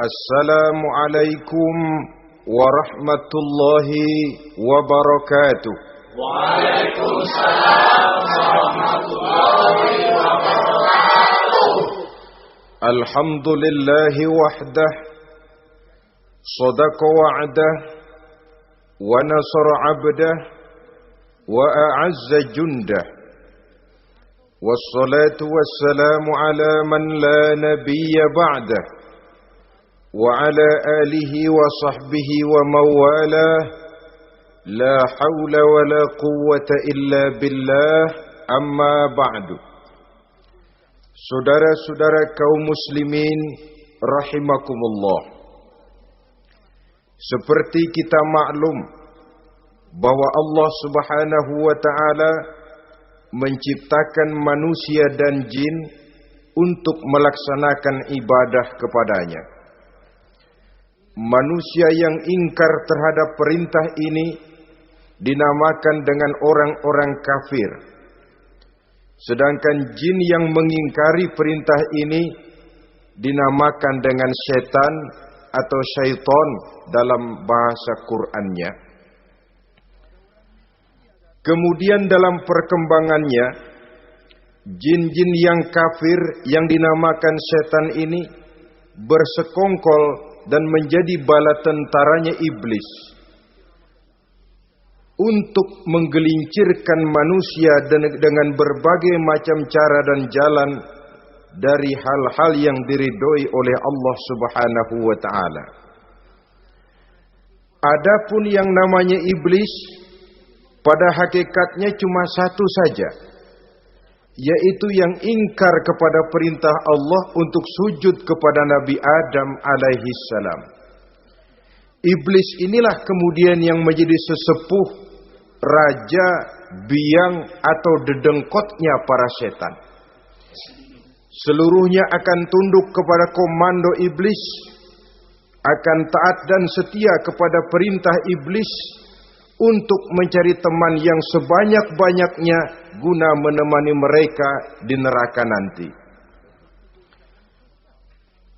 Assalamualaikum warahmatullahi wabarakatuh. Waalaikumsalam warahmatullahi wabarakatuh. Alhamdulillahi wahdah, sadaqa wa'dah, wa nasara 'abdah, wa a'azza jundah. Wassalatu wassalamu ala man la nabiyya ba'dah, wa ala alihi wa sahbihi wa mawalah. La hawla wa la quwwata illa billah, amma ba'du. Saudara-saudara kaum muslimin rahimakumullah. Seperti kita maklum bahwa Allah Subhanahu wa ta'ala menciptakan manusia dan jin untuk melaksanakan ibadah kepadanya. Manusia yang ingkar terhadap perintah ini dinamakan dengan orang-orang kafir. Sedangkan jin yang mengingkari perintah ini dinamakan dengan setan atau syaitan dalam bahasa Qur'annya. Kemudian dalam perkembangannya, jin-jin yang kafir yang dinamakan setan ini bersekongkol dan menjadi bala tentaranya iblis untuk menggelincirkan manusia dengan berbagai macam cara dan jalan dari hal-hal yang diridhoi oleh Allah Subhanahu wa ta'ala. Adapun yang namanya iblis pada hakikatnya cuma satu saja, yaitu yang ingkar kepada perintah Allah untuk sujud kepada Nabi Adam alaihi salam. Iblis inilah kemudian yang menjadi sesepuh, raja, biang atau dedengkotnya para setan. Seluruhnya akan tunduk kepada komando iblis, akan taat dan setia kepada perintah iblis untuk mencari teman yang sebanyak-banyaknya guna menemani mereka di neraka nanti.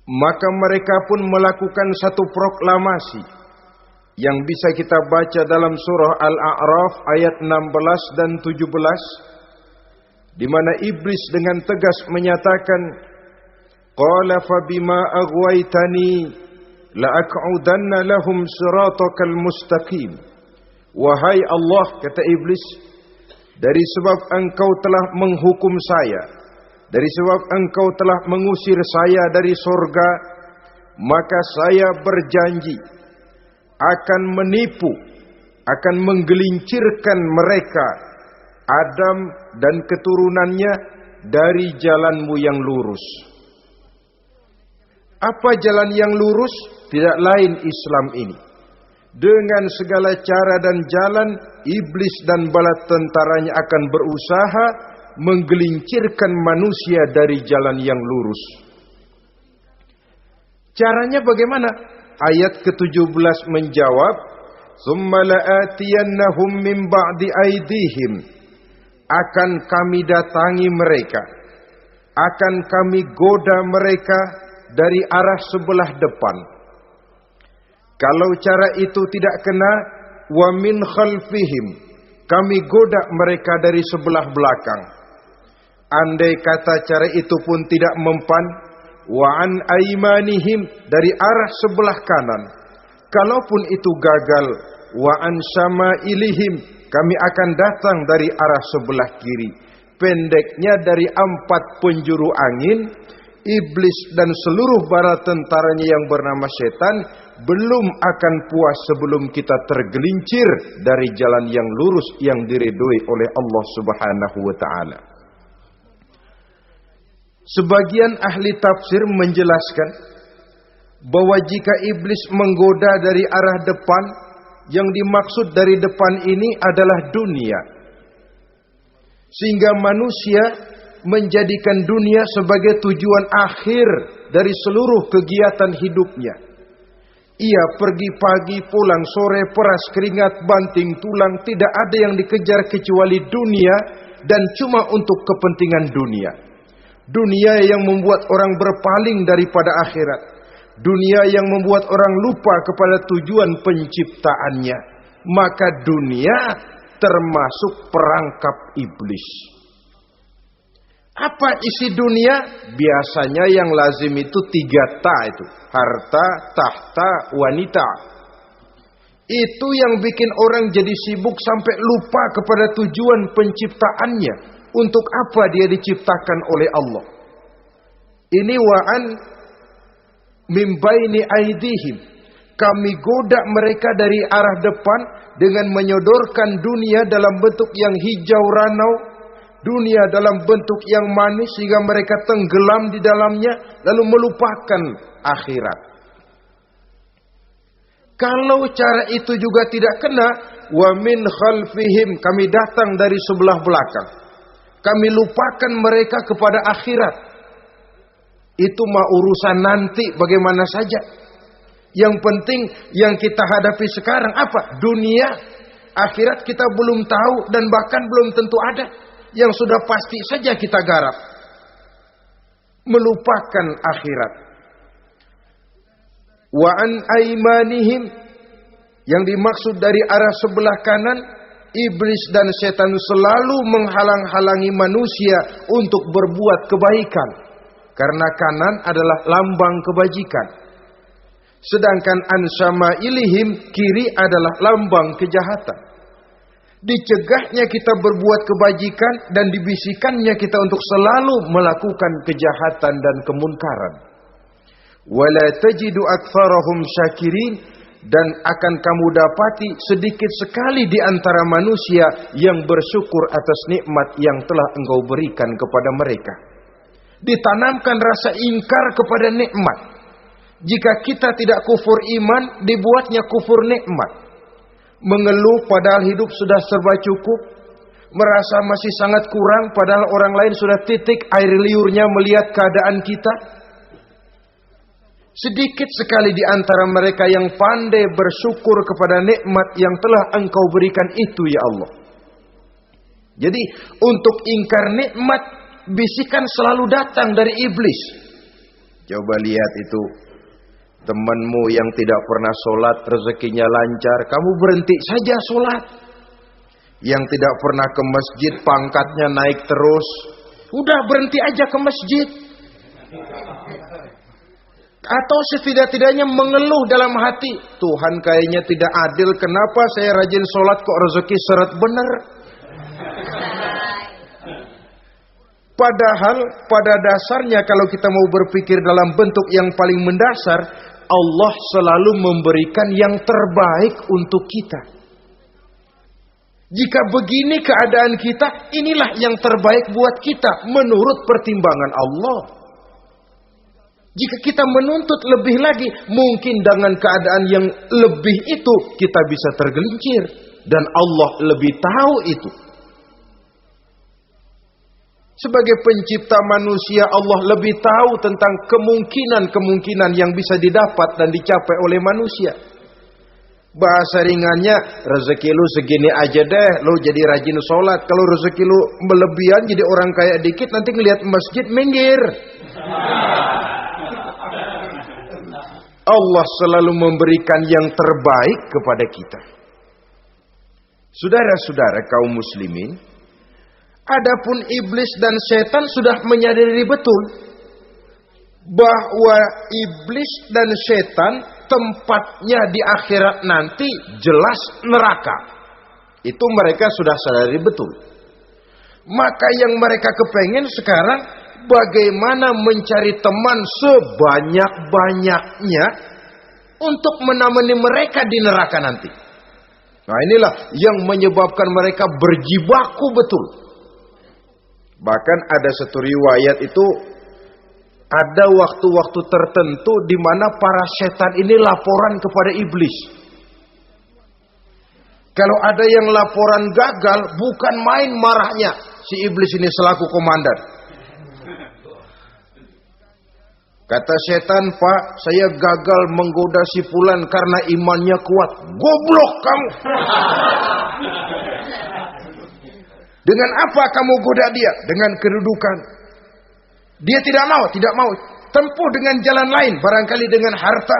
Maka mereka pun melakukan satu proklamasi yang bisa kita baca dalam surah Al-A'raf ayat 16 dan 17, di mana iblis dengan tegas menyatakan, qala fabima aghwaytani la aq'udanna lahum siratakal mustaqim. Wahai Allah, kata iblis, dari sebab engkau telah menghukum saya, dari sebab engkau telah mengusir saya dari surga, maka saya berjanji akan menipu, akan menggelincirkan mereka, Adam dan keturunannya, dari jalanmu yang lurus. Apa jalan yang lurus? Tidak lain Islam ini. Dengan segala cara dan jalan, iblis dan bala tentaranya akan berusaha menggelincirkan manusia dari jalan yang lurus. Caranya bagaimana? Ayat ke-17 menjawab, "Tsumma la'atiyannahum min ba'di aydihim." Akan kami datangi mereka, akan kami goda mereka dari arah sebelah depan. Kalau cara itu tidak kena, wa min khalfihim, kami goda mereka dari sebelah belakang. Andai kata cara itu pun tidak mempan, wa an aimanihim, dari arah sebelah kanan. Kalaupun itu gagal, wa an syama'ilihim, kami akan datang dari arah sebelah kiri. Pendeknya dari 4 penjuru angin, iblis dan seluruh bala tentaranya yang bernama setan belum akan puas sebelum kita tergelincir dari jalan yang lurus yang diridhoi oleh Allah Subhanahu wa ta'ala. Sebagian ahli tafsir menjelaskan bahwa jika iblis menggoda dari arah depan, yang dimaksud dari depan ini adalah dunia. Sehingga manusia menjadikan dunia sebagai tujuan akhir dari seluruh kegiatan hidupnya. Ia pergi pagi, pulang sore, peras keringat, banting tulang, tidak ada yang dikejar kecuali dunia dan cuma untuk kepentingan dunia. Dunia yang membuat orang berpaling daripada akhirat. dunia yang membuat orang lupa kepada tujuan penciptaannya, maka dunia termasuk perangkap iblis. Apa isi dunia? Biasanya yang lazim itu 3 ta itu. Harta, tahta, wanita. Itu yang bikin orang jadi sibuk sampai lupa kepada tujuan penciptaannya. Untuk apa dia diciptakan oleh Allah? Ini wa'an min baini aidihim. Kami goda mereka dari arah depan dengan menyodorkan dunia dalam bentuk yang hijau ranau, dunia dalam bentuk yang manis sehingga mereka tenggelam di dalamnya lalu melupakan akhirat. Kalau cara itu juga tidak kena, wa min khalfihim, kami datang dari sebelah belakang. Kami lupakan mereka kepada akhirat. Itu mah urusan nanti bagaimana saja. Yang penting yang kita hadapi sekarang apa? Dunia. Akhirat kita belum tahu dan bahkan belum tentu ada. Yang sudah pasti saja kita garap. Melupakan akhirat. Wa an aimanihim, yang dimaksud dari arah sebelah kanan, iblis dan setan selalu menghalang-halangi manusia untuk berbuat kebaikan. Karena kanan adalah lambang kebajikan. Sedangkan an syama'ilihim, kiri adalah lambang kejahatan. Dicegahnya kita berbuat kebajikan dan dibisikannya kita untuk selalu melakukan kejahatan dan kemunkaran. Wala tajidu aktsarahum syakirin, dan akan kamu dapati sedikit sekali di antara manusia yang bersyukur atas nikmat yang telah engkau berikan kepada mereka. Ditanamkan rasa ingkar kepada nikmat. Jika kita tidak kufur iman, dibuatnya kufur nikmat. Mengeluh padahal hidup sudah serba cukup, merasa masih sangat kurang padahal orang lain sudah titik air liurnya melihat keadaan kita. Sedikit sekali di antara mereka yang pandai bersyukur kepada nikmat yang telah engkau berikan itu ya Allah. Jadi untuk ingkar nikmat, bisikan selalu datang dari iblis. Coba lihat itu, temanmu yang tidak pernah sholat rezekinya lancar, kamu berhenti saja sholat. Yang tidak pernah ke masjid pangkatnya naik terus, udah berhenti aja ke masjid. Atau setidak-tidaknya mengeluh dalam hati, Tuhan kayaknya tidak adil, kenapa saya rajin sholat kok rezeki seret bener. Padahal pada dasarnya kalau kita mau berpikir dalam bentuk yang paling mendasar, Allah selalu memberikan yang terbaik untuk kita. Jika begini keadaan kita, inilah yang terbaik buat kita menurut pertimbangan Allah. Jika kita menuntut lebih lagi, mungkin dengan keadaan yang lebih itu kita bisa tergelincir. Dan Allah lebih tahu itu. Sebagai pencipta manusia, Allah lebih tahu tentang kemungkinan-kemungkinan yang bisa didapat dan dicapai oleh manusia. Bahasa ringannya, rezeki lu segini aja deh, lu jadi rajin sholat. Kalau rezeki lu melebihan jadi orang kaya dikit, nanti ngelihat masjid minggir. Allah selalu memberikan yang terbaik kepada kita. Saudara-saudara kaum muslimin, adapun iblis dan setan sudah menyadari betul bahwa iblis dan setan tempatnya di akhirat nanti jelas neraka. Itu mereka sudah sadari betul. Maka yang mereka kepengen sekarang, bagaimana mencari teman sebanyak-banyaknya untuk menemani mereka di neraka nanti. Nah inilah yang menyebabkan mereka berjibaku betul. Bahkan ada satu riwayat itu, ada waktu-waktu tertentu di mana para setan ini laporan kepada iblis. Kalau ada yang laporan gagal, bukan main marahnya si iblis ini selaku komandan. Kata setan, Pak, saya gagal menggoda si fulan karena imannya kuat. Goblok kamu. Dengan apa kamu goda dia? Dengan kedudukan. Dia tidak mau. tempuh dengan jalan lain, barangkali dengan harta.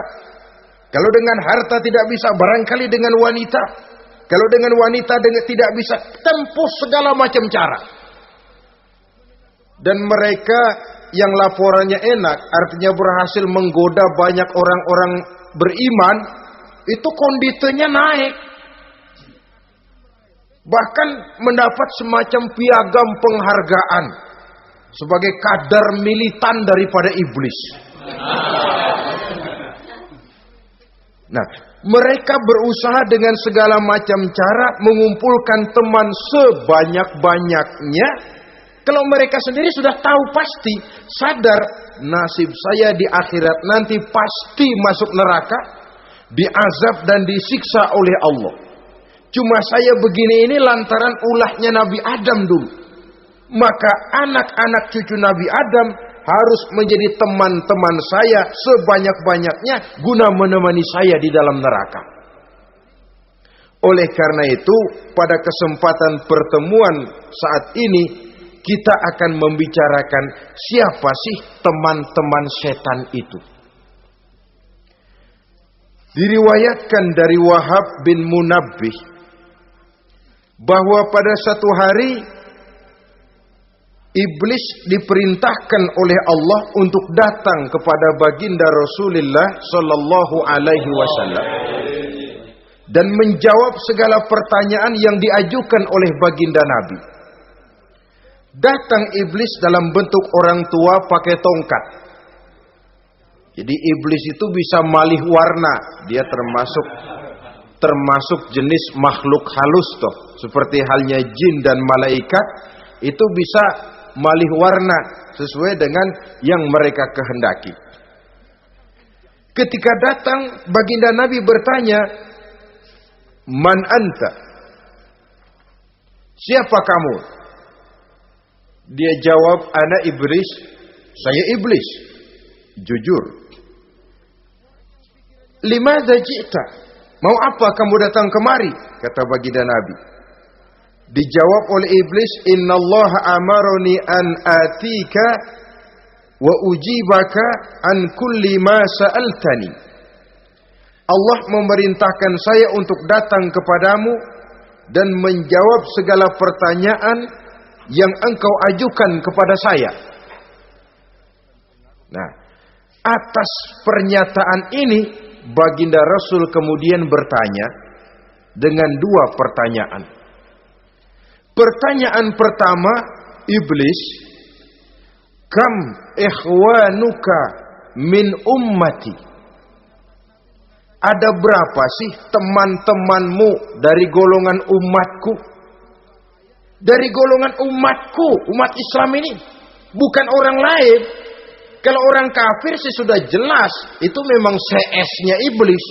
Kalau dengan harta tidak bisa, barangkali dengan wanita. Kalau dengan wanita tidak bisa, tempuh segala macam cara. Dan mereka yang laporannya enak, artinya berhasil menggoda banyak orang-orang beriman, itu konditenya naik. Bahkan mendapat semacam piagam penghargaan sebagai kadar militan daripada iblis. Nah, mereka berusaha dengan segala macam cara mengumpulkan teman sebanyak-banyaknya. Kalau mereka sendiri sudah tahu pasti, sadar nasib saya di akhirat nanti pasti masuk neraka, diazab dan disiksa oleh Allah. Cuma saya begini ini lantaran ulahnya Nabi Adam dulu. Maka anak-anak cucu Nabi Adam harus menjadi teman-teman saya sebanyak-banyaknya guna menemani saya di dalam neraka. Oleh karena itu, pada kesempatan pertemuan saat ini, kita akan membicarakan siapa sih teman-teman setan itu. Diriwayatkan dari Wahab bin Munabbih bahwa pada satu hari iblis diperintahkan oleh Allah untuk datang kepada baginda Rasulullah sallallahu alaihi wasallam dan menjawab segala pertanyaan yang diajukan oleh baginda Nabi. Datang iblis dalam bentuk orang tua pakai tongkat. Jadi iblis itu bisa malih warna. Dia termasuk jenis makhluk halus toh. Seperti halnya jin dan malaikat, itu bisa malih warna sesuai dengan yang mereka kehendaki. Ketika datang, baginda Nabi bertanya, "Man anta?" Siapa kamu? Dia jawab, "Ana iblis." Saya iblis. Jujur. "Limadza ji'ta?" Mau apa kamu datang kemari? Kata baginda Nabi. Dijawab oleh iblis, "Innallaha amaroni an atika wa ujibaka an kulli ma sa'altani." Allah memerintahkan saya untuk datang kepadamu dan menjawab segala pertanyaan yang engkau ajukan kepada saya. Nah, atas pernyataan ini baginda Rasul kemudian bertanya dengan dua pertanyaan. Pertanyaan pertama, iblis, "Kam ikhwanuka min ummati?" Ada berapa sih teman-temanmu dari golongan umatku? Dari golongan umatku, umat Islam ini, bukan orang lain. Kalau orang kafir sih sudah jelas, itu memang CS-nya iblis.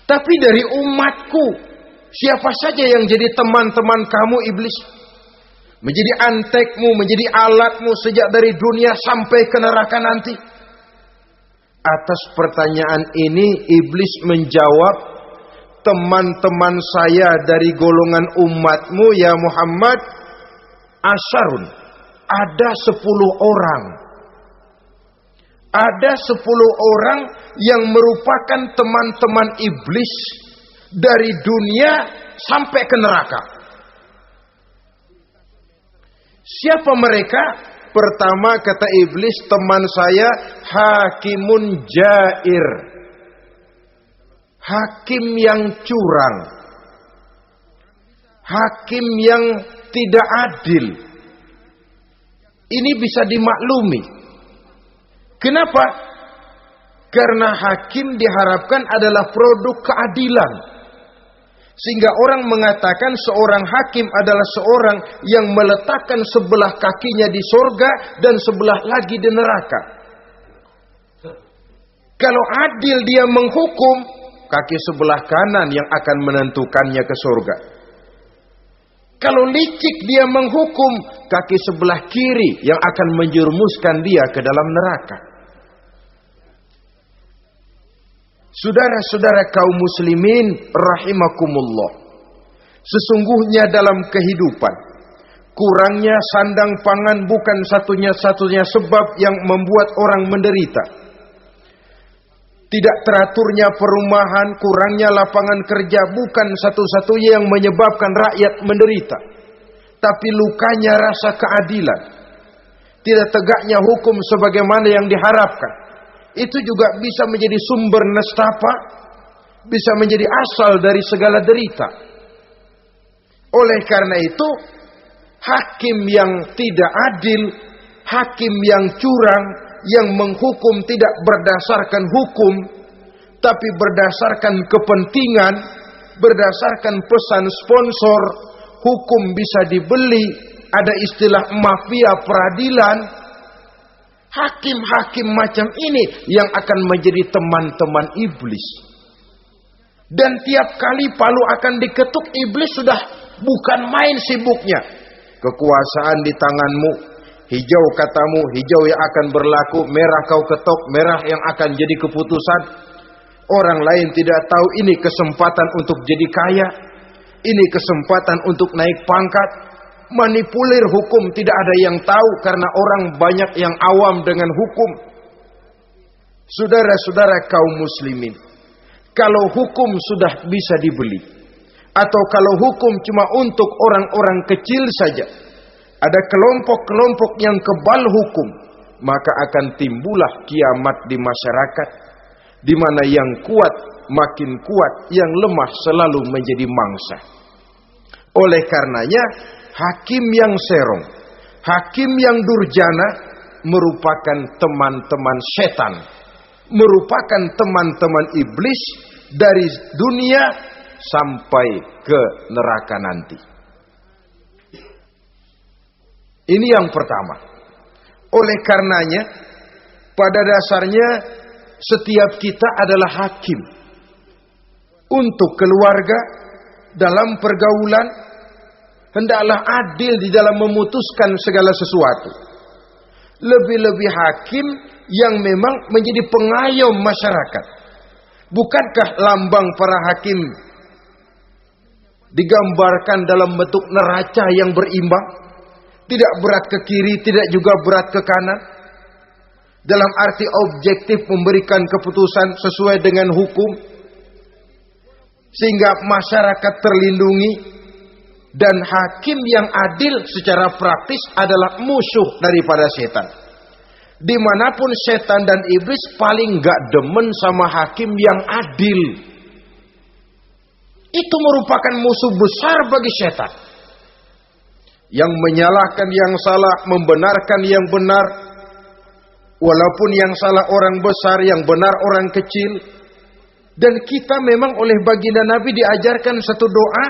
Tapi dari umatku, siapa saja yang jadi teman-teman kamu iblis? Menjadi antekmu, menjadi alatmu sejak dari dunia sampai ke neraka nanti. Atas pertanyaan ini iblis menjawab, "Teman-teman saya dari golongan umatmu ya Muhammad, asyarun, ada 10 orang. Ada 10 orang yang merupakan teman-teman iblis dari dunia sampai ke neraka." Siapa mereka? Pertama kata iblis, teman saya hakimun jair. Hakim yang curang. Hakim yang tidak adil. Ini bisa dimaklumi. Kenapa? Karena hakim diharapkan adalah produk keadilan. Sehingga orang mengatakan seorang hakim adalah seorang yang meletakkan sebelah kakinya di surga dan sebelah lagi di neraka. Kalau adil dia menghukum, kaki sebelah kanan yang akan menentukannya ke surga. Kalau licik dia menghukum, kaki sebelah kiri yang akan menjerumuskan dia ke dalam neraka. Saudara-saudara kaum muslimin rahimakumullah. Sesungguhnya dalam kehidupan, Kurangnya sandang pangan bukan satunya-satunya sebab yang membuat orang menderita. Tidak teraturnya perumahan, kurangnya lapangan kerja bukan satu-satunya yang menyebabkan rakyat menderita. Tapi lukanya rasa keadilan. Tidak tegaknya hukum sebagaimana yang diharapkan. Itu juga bisa menjadi sumber nestapa, bisa menjadi asal dari segala derita. Oleh karena itu, hakim yang tidak adil, hakim yang curang, yang menghukum tidak berdasarkan hukum, tapi berdasarkan kepentingan, berdasarkan pesan sponsor, hukum bisa dibeli, ada istilah mafia peradilan. Hakim-hakim macam ini yang akan menjadi teman-teman iblis. Dan tiap kali palu akan diketuk, iblis sudah bukan main sibuknya. Kekuasaan di tanganmu, hijau katamu, hijau yang akan berlaku, merah kau ketok, merah yang akan jadi keputusan. Orang lain tidak tahu ini kesempatan untuk jadi kaya, ini kesempatan untuk naik pangkat. Manipulir hukum tidak ada yang tahu karena orang banyak yang awam dengan hukum. Saudara-saudara kaum muslimin, kalau hukum sudah bisa dibeli, atau kalau hukum cuma untuk orang-orang kecil saja, ada kelompok-kelompok yang kebal hukum, maka akan timbullah kiamat di masyarakat, di mana yang kuat makin kuat, yang lemah selalu menjadi mangsa. Oleh karenanya, hakim yang serong, hakim yang durjana merupakan teman-teman setan, merupakan teman-teman iblis dari dunia sampai ke neraka nanti. Ini yang pertama. Oleh karenanya, pada dasarnya setiap kita adalah hakim. Untuk keluarga, dalam pergaulan, hendaklah adil di dalam memutuskan segala sesuatu. Lebih-lebih hakim yang memang menjadi pengayom masyarakat. Bukankah lambang para hakim digambarkan dalam bentuk neraca yang berimbang? Tidak berat ke kiri, tidak juga berat ke kanan. Dalam arti objektif memberikan keputusan sesuai dengan hukum, sehingga masyarakat terlindungi. Dan hakim yang adil secara praktis adalah musuh daripada setan. Dimanapun setan dan iblis paling gak demen sama hakim yang adil. Itu merupakan musuh besar bagi setan. Yang menyalahkan yang salah, membenarkan yang benar. Walaupun yang salah orang besar, yang benar orang kecil. Dan kita memang oleh baginda Nabi diajarkan satu doa.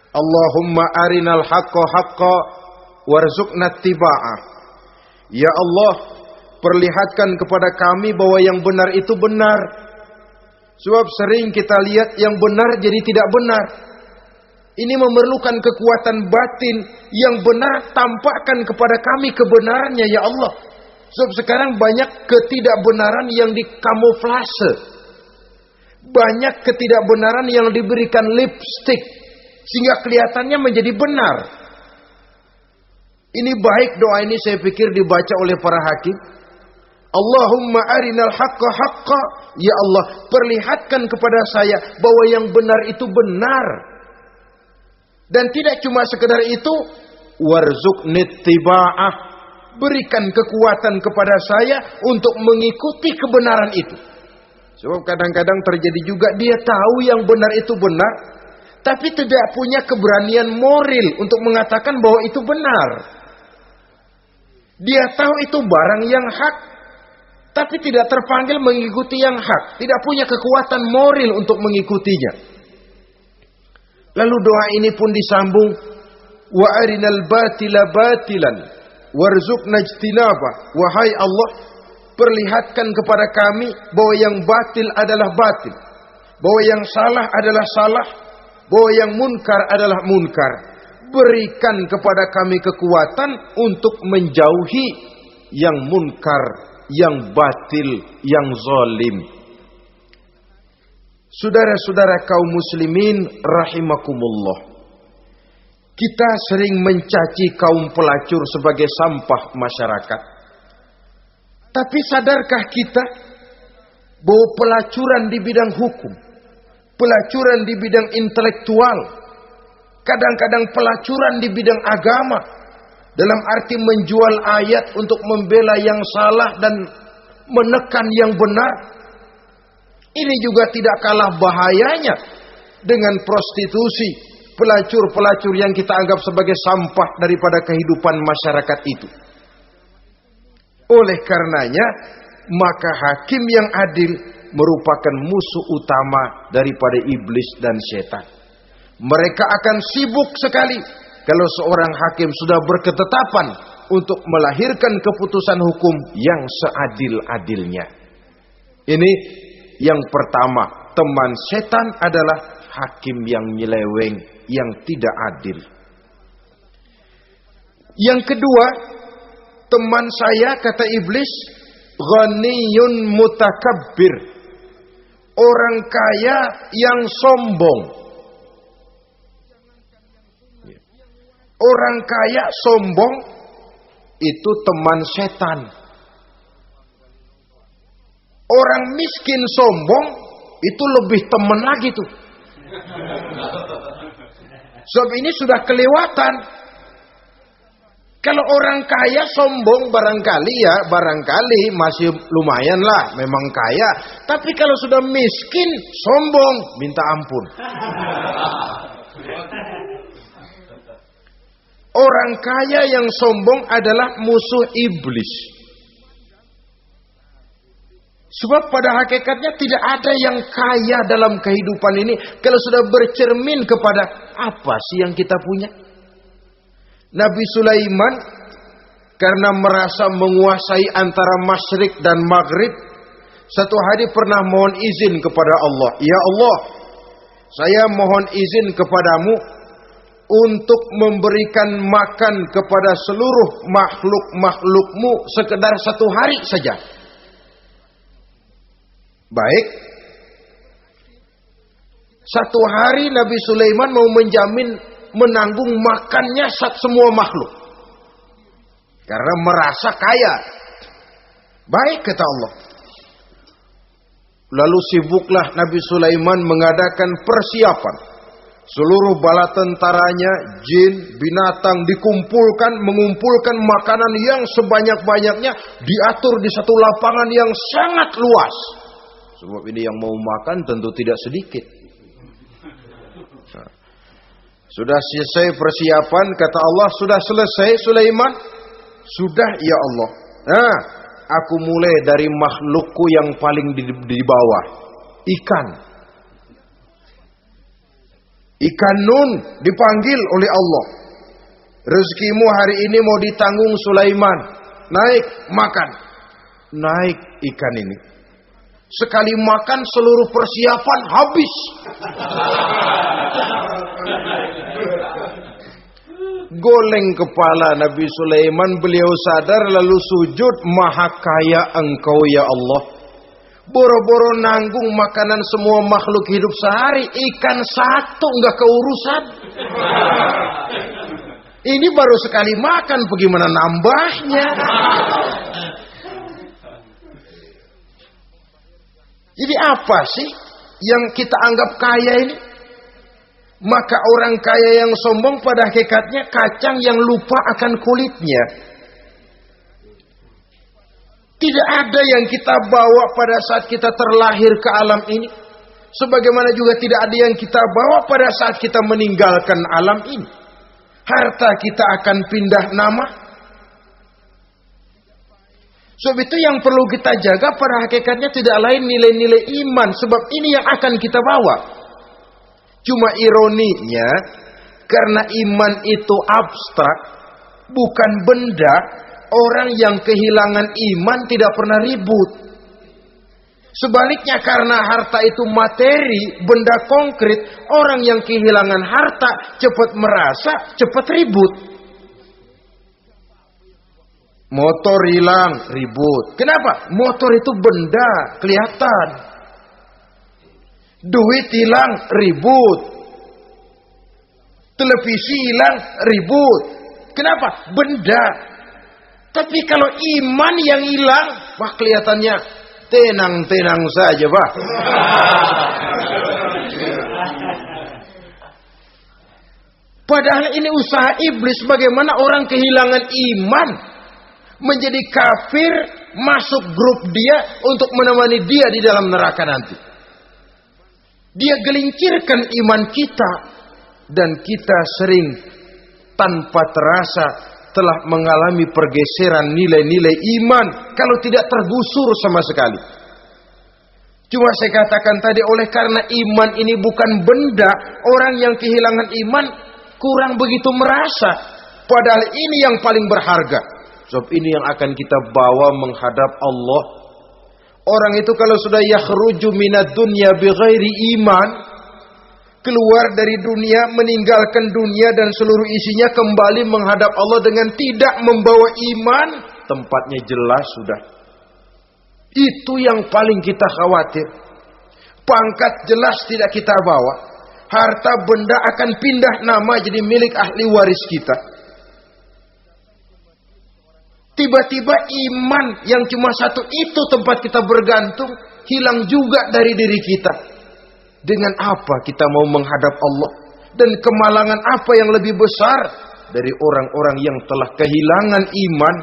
Allahumma arinal haqqa haqqa warzuqna tiba'ah. Ya Allah, perlihatkan kepada kami bahwa yang benar itu benar. Sebab sering kita lihat yang benar jadi tidak benar. Ini memerlukan kekuatan batin. Yang benar tampakkan kepada kami kebenarannya ya Allah. Sebab sekarang banyak ketidakbenaran yang dikamuflase. Banyak ketidakbenaran yang diberikan lipstick, sehingga kelihatannya menjadi benar. Ini baik doa ini saya pikir dibaca oleh para hakim. Allahumma arinal haqqa haqqa. Ya Allah, perlihatkan kepada saya bahwa yang benar itu benar. Dan tidak cuma sekedar itu, warzuqnit tiba'ah. Berikan kekuatan kepada saya untuk mengikuti kebenaran itu. Sebab kadang-kadang terjadi juga dia tahu yang benar itu benar, tapi tidak punya keberanian moral untuk mengatakan bahwa itu benar. Dia tahu itu barang yang hak, tapi tidak terpanggil mengikuti yang hak. Tidak punya kekuatan moral untuk mengikutinya. Lalu doa ini pun disambung. Wa arinal batila batilan warzuqna ijtinabah. Wahai Allah, perlihatkan kepada kami bahwa yang batil adalah batil, bahwa yang salah adalah salah, bahwa yang munkar adalah munkar. Berikan kepada kami kekuatan untuk menjauhi yang munkar, yang batil, yang zalim. Saudara-saudara kaum muslimin rahimakumullah. Kita sering mencaci kaum pelacur sebagai sampah masyarakat. Tapi sadarkah kita bahwa pelacuran di bidang hukum, pelacuran di bidang intelektual, kadang-kadang pelacuran di bidang agama, dalam arti menjual ayat untuk membela yang salah dan menekan yang benar, ini juga tidak kalah bahayanya dengan prostitusi, pelacur-pelacur yang kita anggap sebagai sampah daripada kehidupan masyarakat itu. Oleh karenanya, maka hakim yang adil merupakan musuh utama daripada iblis dan setan. Mereka akan sibuk sekali kalau seorang hakim sudah berketetapan untuk melahirkan keputusan hukum yang seadil-adilnya. Ini yang pertama, teman setan adalah hakim yang nyeleweng, yang tidak adil. Yang kedua, teman saya, kata iblis, ghaniyun mutakabbir, orang kaya yang sombong. Orang kaya sombong itu teman setan. Orang miskin sombong itu lebih teman lagi tuh. Sebab ini sudah kelewatan. Kalau orang kaya sombong barangkali masih lumayan lah, memang kaya. Tapi kalau sudah miskin sombong, minta ampun. Orang kaya yang sombong adalah musuh iblis. Sebab pada hakikatnya tidak ada yang kaya dalam kehidupan ini kalau sudah bercermin kepada apa sih yang kita punya. Nabi Sulaiman karena merasa menguasai antara masyrik dan maghrib, satu hari pernah mohon izin kepada Allah. Ya Allah, saya mohon izin kepadamu untuk memberikan makan kepada seluruh makhluk-makhlukmu sekedar satu hari saja. Baik. Satu hari Nabi Sulaiman mau menjamin menanggung makannya semua makhluk. Karena merasa kaya. Baik, kata Allah. Lalu sibuklah Nabi Sulaiman mengadakan persiapan. Seluruh bala tentaranya, jin, binatang dikumpulkan, mengumpulkan makanan yang sebanyak-banyaknya, diatur di satu lapangan yang sangat luas. Sebab ini yang mau makan tentu tidak sedikit. Nah, sudah selesai persiapan, kata Allah, sudah selesai Sulaiman? Sudah, ya Allah. Nah, aku mulai dari makhlukku yang paling di bawah, ikan. Ikan Nun dipanggil oleh Allah. Rezekimu hari ini mau ditanggung Sulaiman. Naik, makan. Naik ikan ini. Sekali makan seluruh persiapan habis. Goleng kepala Nabi Sulaiman, beliau sadar lalu sujud, maha kaya engkau ya Allah. Boro-boro nanggung makanan semua makhluk hidup sehari, ikan satu nggak keurusan. Ini baru sekali makan, bagaimana nambahnya? Jadi apa sih yang kita anggap kaya ini? Maka orang kaya yang sombong pada hakikatnya kacang yang lupa akan kulitnya. Tidak ada yang kita bawa pada saat kita terlahir ke alam ini. Sebagaimana juga tidak ada yang kita bawa pada saat kita meninggalkan alam ini. Harta kita akan pindah nama. Sebab itu yang perlu kita jaga pada hakikatnya tidak lain nilai-nilai iman. Sebab ini yang akan kita bawa. Cuma ironinya, karena iman itu abstrak, bukan benda, orang yang kehilangan iman tidak pernah ribut. Sebaliknya karena harta itu materi, benda konkret, orang yang kehilangan harta cepat merasa, cepat ribut. Motor hilang, ribut. Kenapa? Motor itu benda, kelihatan. Duit hilang, ribut. Televisi hilang, ribut. Kenapa? Benda. Tapi kalau iman yang hilang, wah kelihatannya tenang-tenang saja, Pak. Padahal ini usaha iblis bagaimana orang kehilangan iman, menjadi kafir, masuk grup dia untuk menemani dia di dalam neraka nanti. Dia gelincirkan iman kita, dan kita sering tanpa terasa telah mengalami pergeseran nilai-nilai iman kalau tidak tergusur sama sekali. Cuma saya katakan tadi, oleh karena iman ini bukan benda, orang yang kehilangan iman kurang begitu merasa. Padahal ini yang paling berharga. Sebab ini yang akan kita bawa menghadap Allah. Orang itu kalau sudah yakhruju minad dunya bighairi iman, keluar dari dunia, meninggalkan dunia dan seluruh isinya, kembali menghadap Allah dengan tidak membawa iman, tempatnya jelas sudah. Itu yang paling kita khawatir. Pangkat jelas tidak kita bawa. Harta benda akan pindah nama jadi milik ahli waris kita. Tiba-tiba iman yang cuma satu itu tempat kita bergantung, hilang juga dari diri kita. Dengan apa kita mau menghadap Allah? Dan kemalangan apa yang lebih besar dari orang-orang yang telah kehilangan iman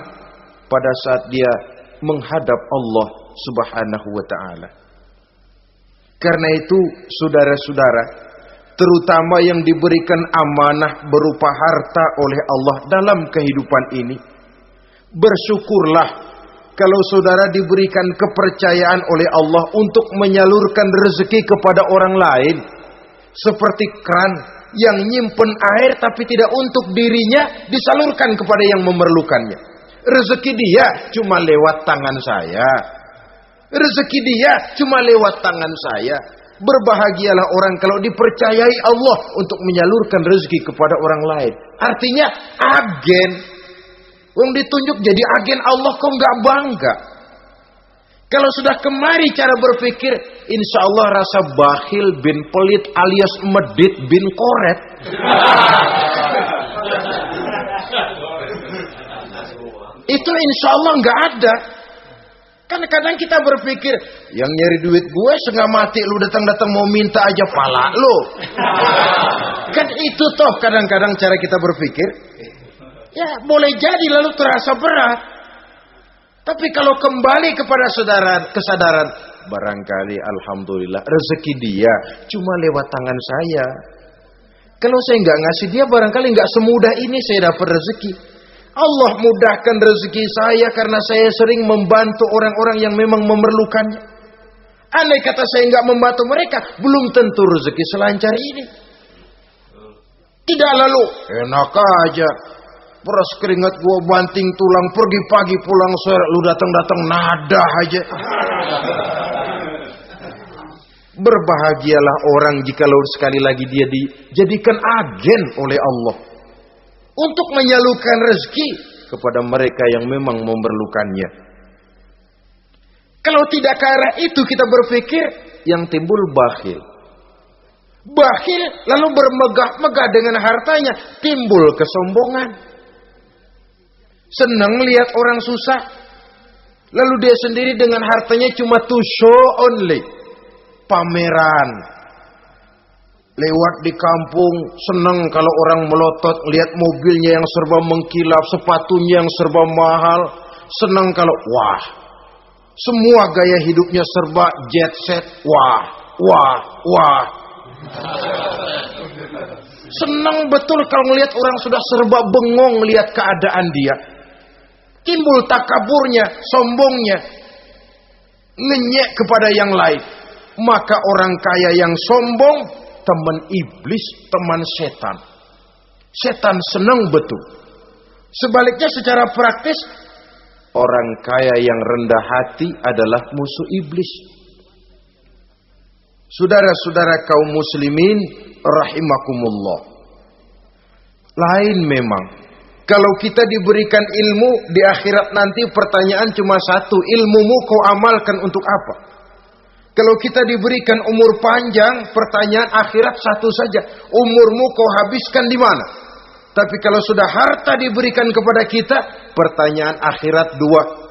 pada saat dia menghadap Allah Subhanahu wa ta'ala. Karena itu saudara-saudara, terutama yang diberikan amanah berupa harta oleh Allah dalam kehidupan ini, bersyukurlah kalau saudara diberikan kepercayaan oleh Allah untuk menyalurkan rezeki kepada orang lain. Seperti keran yang nyimpen air tapi tidak untuk dirinya, disalurkan kepada yang memerlukannya. Rezeki dia cuma lewat tangan saya. Rezeki dia cuma lewat tangan saya. Berbahagialah orang kalau dipercayai Allah untuk menyalurkan rezeki kepada orang lain. Artinya agen. Wong ditunjuk jadi agen Allah, kok nggak bangga? Kalau sudah kemari cara berpikir, insya Allah rasa bakhil bin pelit alias medit bin koret. Itu insya Allah nggak ada. Kan kadang kita berpikir, yang nyari duit gue setengah mati, lu datang-datang mau minta aja pala lu. Kan itu toh kadang-kadang cara kita berpikir. Ya boleh jadi lalu terasa berat. Tapi kalau kembali kepada kesadaran, barangkali alhamdulillah rezeki dia cuma lewat tangan saya. Kalau saya nggak ngasih dia, barangkali nggak semudah ini saya dapat rezeki. Allah mudahkan rezeki saya karena saya sering membantu orang-orang yang memang memerlukannya. Andai kata saya nggak membantu mereka, belum tentu rezeki selancar ini. Tidak lalu enak aja, peras keringat gua banting tulang, pergi pagi pulang sore, lu datang-datang nada aja. Berbahagialah orang jikalau sekali lagi dia dijadikan agen oleh Allah untuk menyalurkan rezeki kepada mereka yang memang memerlukannya. Kalau tidak ke arah itu kita berpikir, yang timbul bakhil. Bakhil lalu bermegah-megah dengan hartanya, timbul kesombongan. Senang lihat orang susah, lalu dia sendiri dengan hartanya cuma to show only, pameran. Lewat di kampung, senang kalau orang melotot, lihat mobilnya yang serba mengkilap, sepatunya yang serba mahal. Senang kalau, wah, semua gaya hidupnya serba jet set, wah, wah, wah. Senang betul kalau melihat orang sudah serba bengong lihat keadaan dia. Timbul takaburnya, sombongnya, ngenyek kepada yang lain. Maka orang kaya yang sombong, teman iblis, teman setan. Setan senang betul. Sebaliknya secara praktis, orang kaya yang rendah hati adalah musuh iblis. Saudara-saudara kaum muslimin rahimakumullah. Lain memang. Kalau kita diberikan ilmu di akhirat nanti, pertanyaan cuma satu, ilmumu kau amalkan untuk apa? Kalau kita diberikan umur panjang, pertanyaan akhirat satu saja. Umurmu kau habiskan di mana? Tapi kalau sudah harta diberikan kepada kita, pertanyaan akhirat dua.